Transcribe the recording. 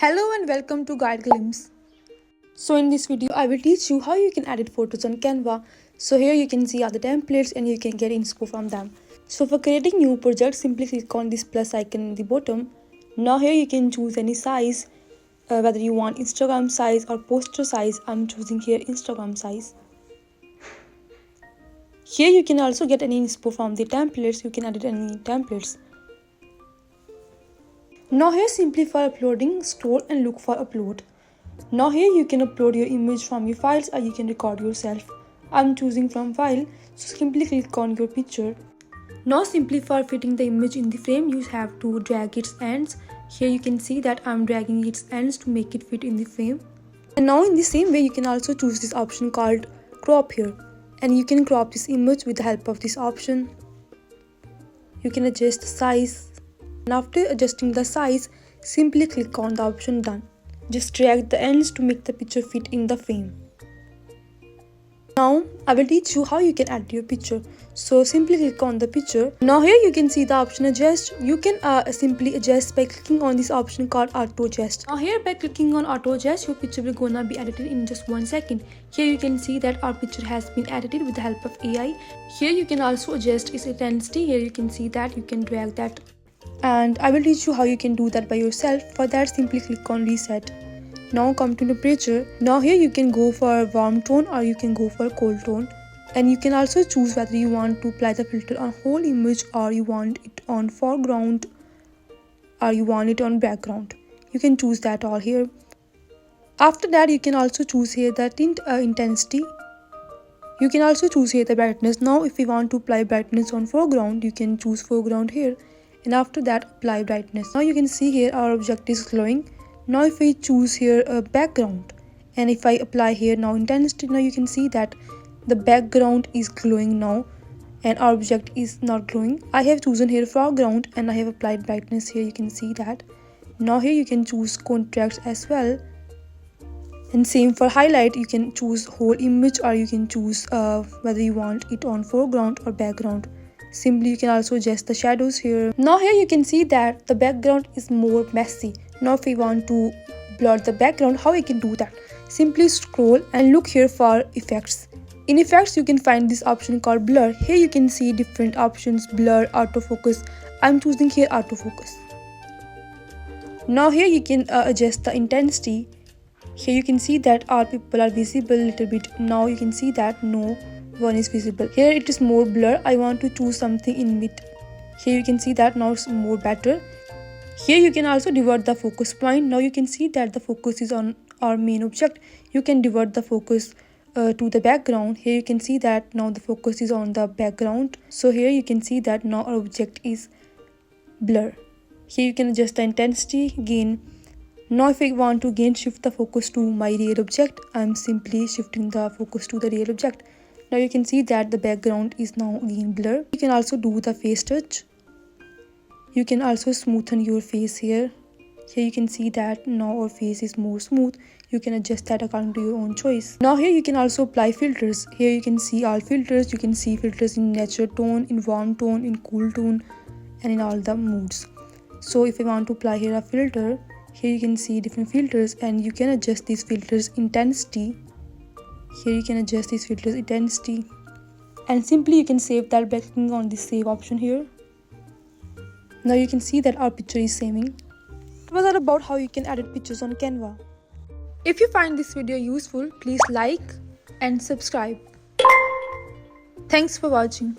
Hello and welcome to Guide Glimpse. So in this video I will teach you how you can edit photos on Canva. So here you can see all the templates and you can get inspo from them. So for creating new project, simply click on this plus icon in the bottom. Now here you can choose any size, whether you want Instagram size or poster size. I'm choosing here Instagram size. Here you can also get any inspo from the templates. You can edit any templates. Now here simply for uploading, scroll and look for upload. Now here you can upload your image from your files or you can record yourself. I'm choosing from file, so simply click on your picture. Now simply for fitting the image in the frame, you have to drag its ends. Here you can see that I'm dragging its ends to make it fit in the frame. And now in the same way you can also choose this option called crop here. And you can crop this image with the help of this option. You can adjust the size. And after adjusting the size, simply click on the option done. Just drag the ends to make the picture fit in the frame. Now I will teach you how you can add your picture. So simply click on the picture. Now here you can see the option adjust. You can simply adjust by clicking on this option called auto adjust. Now here by clicking on auto adjust, your picture will gonna be edited in just 1 second. Here you can see that our picture has been edited with the help of AI. Here you can also adjust its intensity. Here you can see that you can drag that. And I will teach you how you can do that by yourself. For that, simply click on reset. Now come to temperature. Now here you can go for a warm tone or you can go for a cold tone. And you can also choose whether you want to apply the filter on whole image or you want it on foreground or you want it on background. You can choose that all here. After that, you can also choose here the tint intensity. You can also choose here the brightness. Now if you want to apply brightness on foreground, you can choose foreground here. And after that, apply brightness. Now you can see here our object is glowing. Now if we choose here a background and if I apply here now intensity, now you can see that the background is glowing now and our object is not glowing. I have chosen here foreground and I have applied brightness here. You can see that. Now here you can choose contrast as well. And same for highlight, you can choose whole image or you can choose whether you want it on foreground or background. Simply you can also adjust the shadows here. Now here you can see that the background is more messy. Now if we want to blur the background, how we can do that? Simply scroll and look here for effects. In effects you can find this option called blur. Here you can see different options: blur, autofocus. I'm choosing here autofocus. Now here you can adjust the intensity. Here you can see that all people are visible a little bit. Now you can see that no one is visible. Here it is more blur. I want to choose something in mid. Here you can see that now it's more better. Here you can also divert the focus point. Now you can see that the focus is on our main object. You can divert the focus to the background. Here you can see that now the focus is on the background. So here you can see that now our object is blur. Here you can adjust the intensity, gain. Now if I want to again shift the focus to my real object, I'm simply shifting the focus to the real object. Now you can see that the background is now again blur. You can also do the face touch. You can also smoothen your face here. Here you can see that now our face is more smooth. You can adjust that according to your own choice. Now here you can also apply filters. Here you can see all filters. You can see filters in natural tone, in warm tone, in cool tone, and in all the moods. So if I want to apply here a filter, here you can see different filters and you can adjust these filters intensity. Here you can adjust these filters intensity. And simply you can save that by clicking on the save option here. Now you can see that our picture is saving. It was all about how you can edit pictures on Canva. If you find this video useful, please like and subscribe. Thanks for watching.